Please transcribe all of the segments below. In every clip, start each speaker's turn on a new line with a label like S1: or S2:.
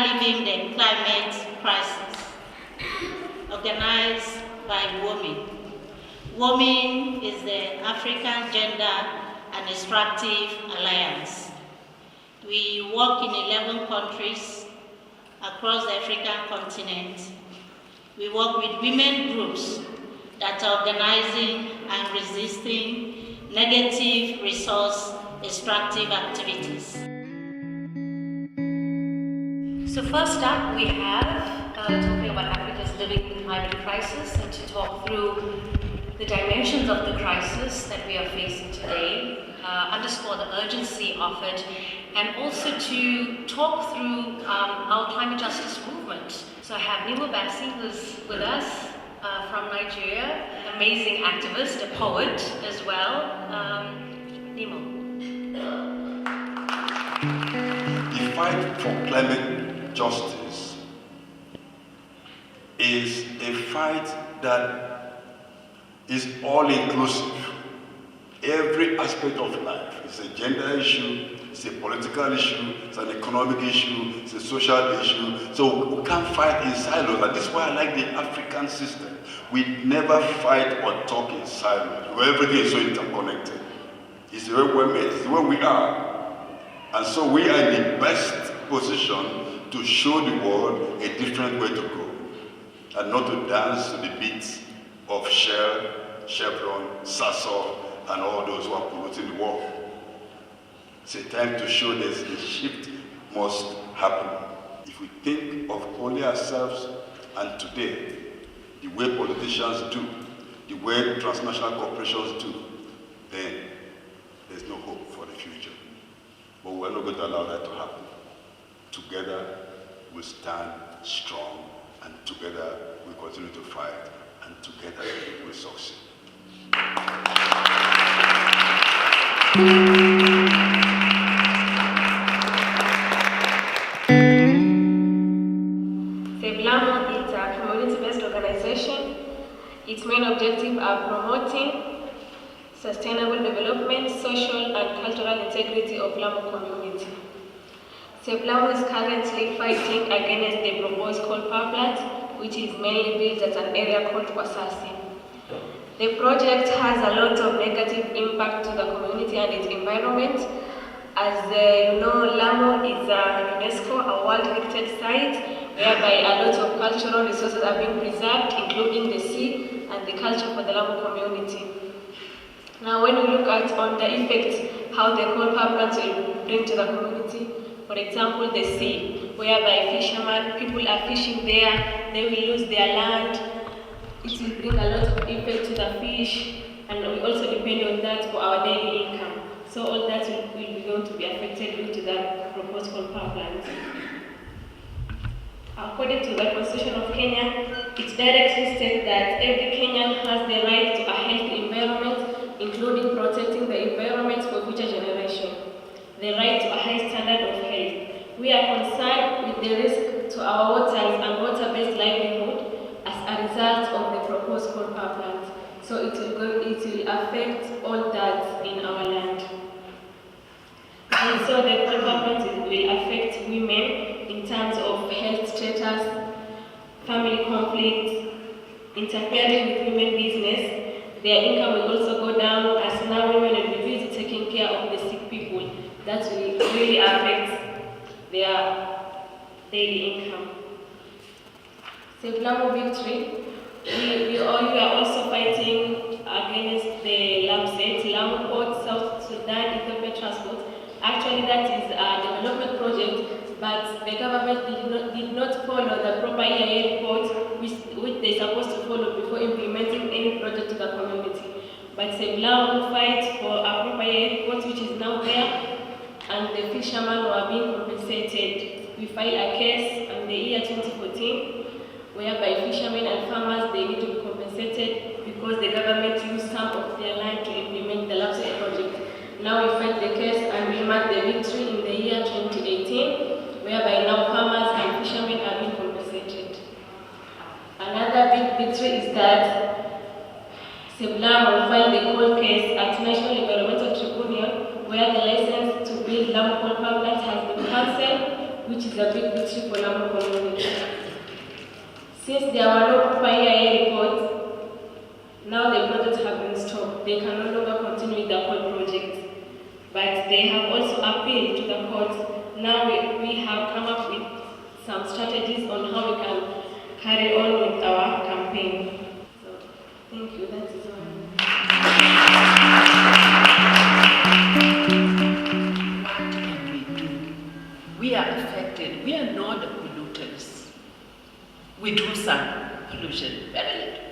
S1: Living the Climate Crisis, organized by WOMI. WOMI is the African Gender and Extractive Alliance. We work in 11 countries across the African continent. We work with women groups that are organizing and resisting negative resource extractive activities.
S2: So first up, we have talking about Africa's living the climate crisis, and to talk through the dimensions of the crisis that we are facing today, underscore the urgency of it, and also to talk through our climate justice movement. So I have Nimo Bassey, who's with us from Nigeria, amazing activist, a poet as well. Nimo.
S3: The fight for climate justice is a fight that is all-inclusive. Every aspect of life. It's a gender issue, it's a political issue, it's an economic issue, it's a social issue. So we can't fight in silos, and this is why I like the African system. We never fight or talk in silos, where everything is so interconnected. It's the way we're made, it's the way we are. And so we are in the best position to show the world a different way to go, and not to dance to the beats of Shell, Chevron, Sasol, and all those who are polluting the world. It's a time to show that the shift must happen. If we think of only ourselves and today, the way politicians do, the way transnational corporations do, then there's no hope for the future. But we're not going to allow that to happen. Together, we stand strong, and together, we continue to fight, and together, we succeed.
S4: Seblamo is a community-based organization. Its main objectives are promoting sustainable development, social and cultural integrity of Lamu community. Seblamo is currently fighting against the proposed coal power plant, which is mainly built at an area called Kwasasi. The project has a lot of negative impact to the community and its environment. As you know, Lamu is a UNESCO, a World Heritage Site, whereby a lot of cultural resources are being preserved, including the sea and the culture for the Lamu community. Now, when we look at on the effect, how the coal power plants will bring to the community, for example, the sea, whereby fishermen, people are fishing there, they will lose their land. It will bring a lot of effect to the fish, and we also depend on that for our daily income. So all that will be going to be affected due to the proposed coal power plant. According to the Constitution of Kenya, it directly states that every Kenyan has the right to a healthy environment, including protecting the environment for future generations, the right to a high standard of health. We are concerned with the risk to our waters and water-based livelihood as a result of the proposed coal power plant. So it will affect all that in our land. And so the coal power plant will affect women in terms of health status, family conflict, interfering with women business. Their income will also go down, as now women will be busy taking care of the sick people. That will really affect their daily income. Seblamo victory. We are also fighting against the LAMSET, Lamu Port, South Sudan, Ethiopia Transport. Actually, that is a development project, but the government did not follow the proper EIA report, which they're supposed to follow before implementing any project to the community. But Seblamo fight for a proper EIA report, which is now there, and the fishermen were being compensated. We filed a case in the year 2014, whereby fishermen and farmers, they need to be compensated because the government used some of their land to implement the LAMSET project. Now we fight the case and we mark the victory in the year 2018, whereby now farmers and fishermen are being compensated. Another big victory is that Seblamo filed the court case at National Environmental Tribunal, where the license to build Lamu coal power plant has been cancelled, which is is a big victory for Lamu community. Since there were no PIA reports, now the project has been stopped. They can no longer continue with the whole project. But they have also appealed to the court. Now we have come up with some strategies on how we can carry on with our campaign. So, thank you. That is all.
S5: What can we do? We are affected. We are not the polluters. We do some pollution, very little.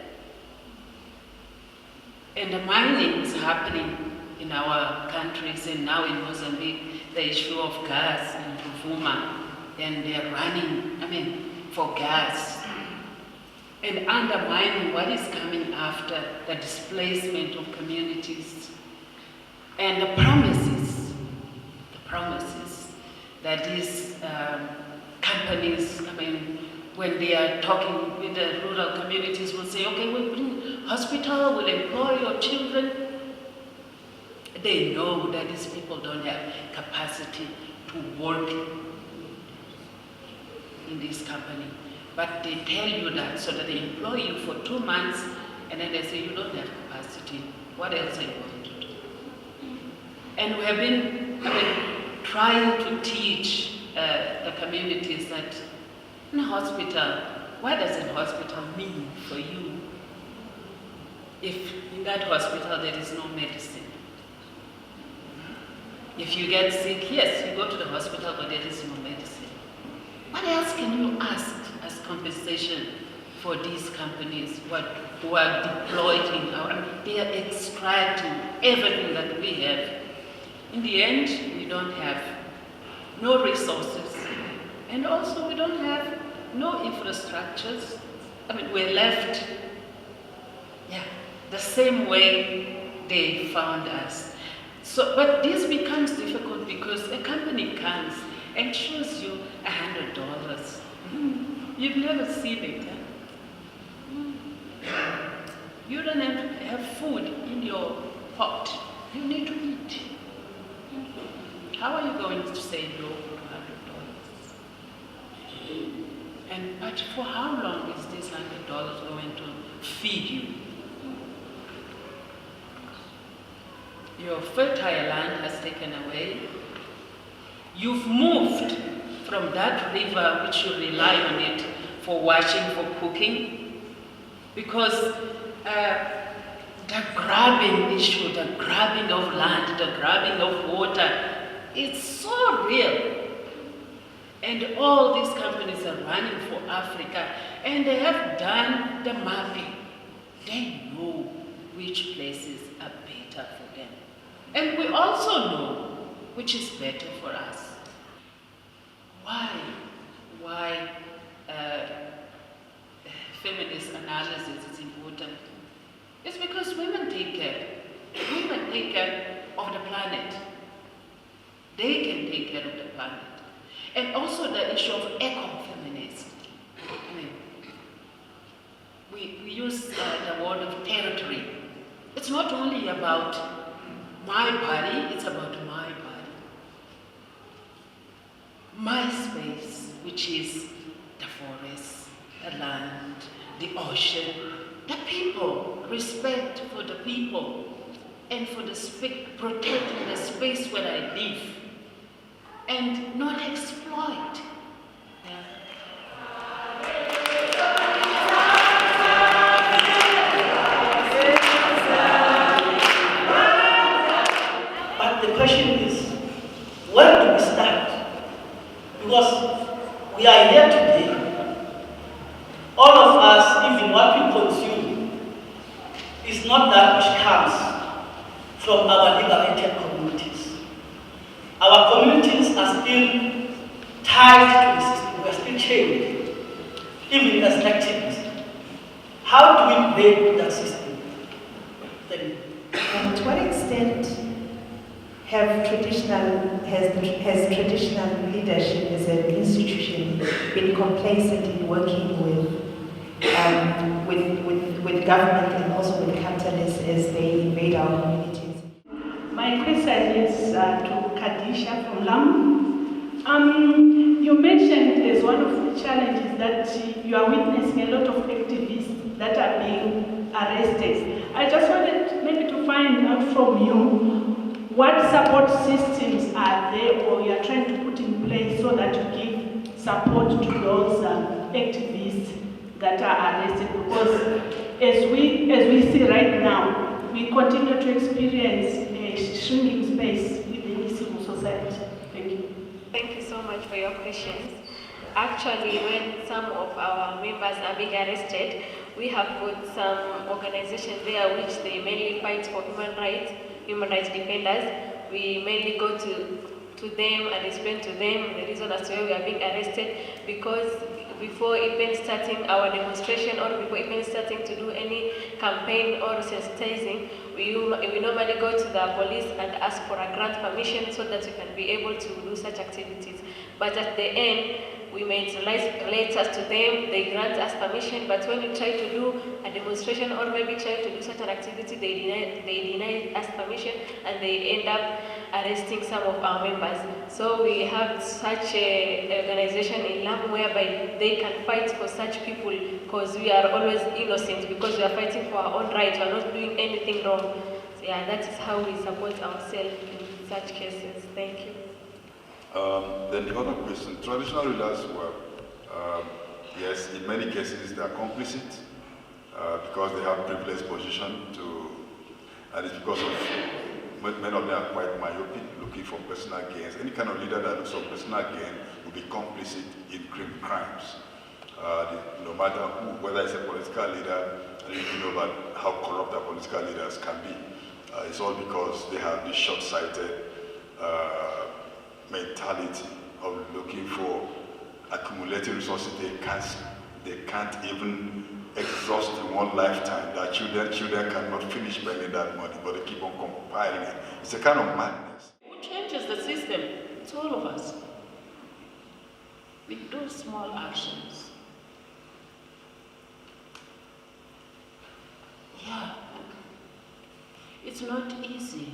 S5: And the mining is happening in our countries, and now in Mozambique, the issue of gas in Rovuma, and they're running, for gas, and undermining what is coming after the displacement of communities, and the promises that these companies, when they are talking with the rural communities, will say, okay, we'll bring hospital, we'll employ your children. They know that these people don't have capacity to work in this company. But they tell you that so that they employ you for 2 months, and then they say you don't have capacity. What else are you going to do? And we have been trying to teach the communities that in a hospital, what does a hospital mean for you if in that hospital there is no medicine? If you get sick, yes, you go to the hospital, but there is no medicine. What else can you ask as compensation for these companies who are deployed in they are extracting everything that we have. In the end, we don't have no resources, and also we don't have no infrastructures. We're left, the same way they found us. So, but this becomes difficult because a company comes and shows you $100. You've never seen it. You don't have food in your pot. You need to eat. How are you going to say no to $100? But for how long is this $100 going to feed you? Your fertile land has taken away. You've moved from that river which you rely on it for washing, for cooking, because the grabbing issue, the grabbing of land, the grabbing of water, it's so real. And all these companies are running for Africa, and they have done the mapping. They know which places are better for them. And we also know which is better for us. Why feminist analysis is important? It's because women take care of the planet. They can take care of the planet. And also the issue of ecofeminism. We use the word of territory. It's not only about my body, it's about my body. My space, which is the forest, the land, the ocean, the people, respect for the people, and for the protecting the space where I live, and not exploit.
S6: But the question is, where do we start? Because we are here today, all of us, even what we consume, is not that which comes from our liberated communities. Our communities are still tied to the system, we are still chained, even as activists. How do we break that system? Thank you.
S7: And to what extent has traditional leadership as an institution been complacent in working with government and also with capitalists as they invade our communities?
S8: My question is to Kadisha from Lamu. You mentioned as one of the challenges that you are witnessing a lot of activists that are being arrested. I just wanted maybe to find out from you what support systems are there or you are trying to put in place so that you give support to those activists that are arrested, because as we see right now, we continue to experience a shrinking space within civil society. Thank you.
S4: Thank you so much for your questions. Actually, when some of our members are being arrested, we have put some organizations there which they mainly fight for human rights defenders. We mainly go to them and explain to them the reason as to why we are being arrested, because before even starting our demonstration or before even starting to do any campaign or sensitizing, we normally go to the police and ask for a grant permission so that we can be able to do such activities. But at the end, we may relate letters to them, they grant us permission, but when we try to do a demonstration or maybe try to do such an activity, they deny us permission and they end up arresting some of our members. So we have such an organization in Lamu whereby they can fight for such people, because we are always innocent, because we are fighting for our own rights, we are not doing anything wrong. So yeah, that is how we support ourselves in such cases. Thank you.
S3: Then the other question, traditional rulers were, yes, in many cases they are complicit because they have privileged position and it's because of, many of them are quite myopic, looking for personal gains. Any kind of leader that looks for personal gain will be complicit in crimes. No matter who, whether it's a political leader, and you know about how corrupt our political leaders can be. It's all because they have this short-sighted mentality of looking for accumulating resources they can't even exhaust in one lifetime. That children cannot finish spending that money, but they keep on compiling it. It's a kind of madness.
S5: Who changes the system? It's all of us. With those small actions. Yeah. It's not easy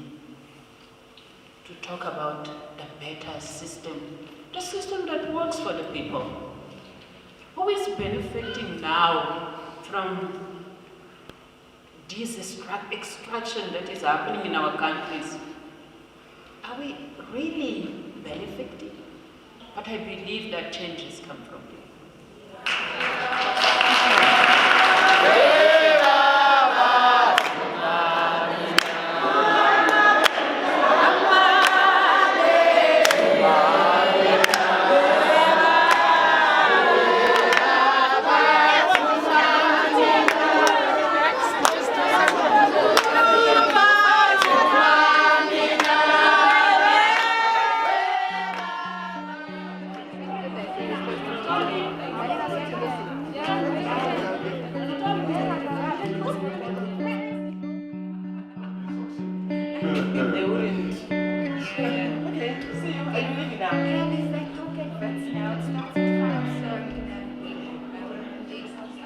S5: to talk about the better system, the system that works for the people. Who is benefiting now from this extraction that is happening in our countries? Are we really benefiting? But I believe that changes come from people.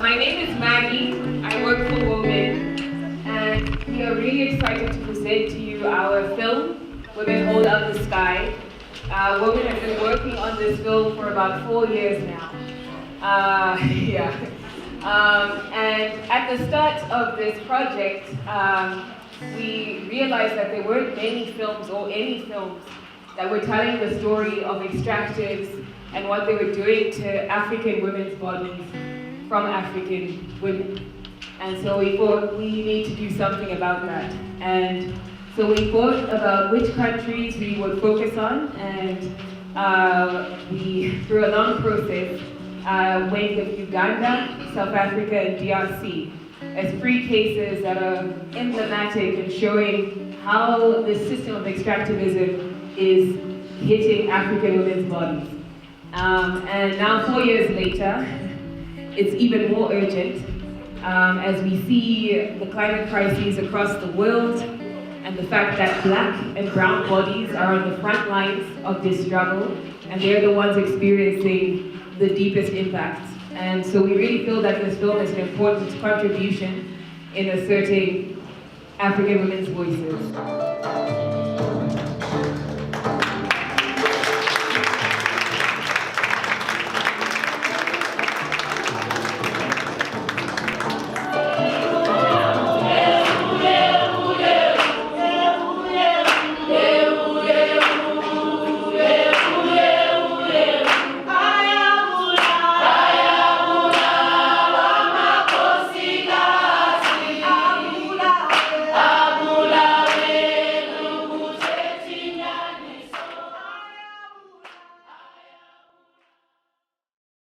S9: My name is Maggie. I work for Women, and we are really excited to present to you our film, Women Hold Up the Sky. Women have been working on this film for about 4 years now. And at the start of this project, we realized that there weren't many films or any films that were telling the story of extractives and what they were doing to African women's bodies from African women. And so we thought we need to do something about that. And so we thought about which countries we would focus on, and we, through a long process, went with Uganda, South Africa, and DRC as 3 cases that are emblematic in showing how the system of extractivism is hitting African women's bodies. And now 4 years later, it's even more urgent as we see the climate crises across the world and the fact that black and brown bodies are on the front lines of this struggle, and they're the ones experiencing the deepest impacts. And so we really feel that this film is an important contribution in asserting African women's voices.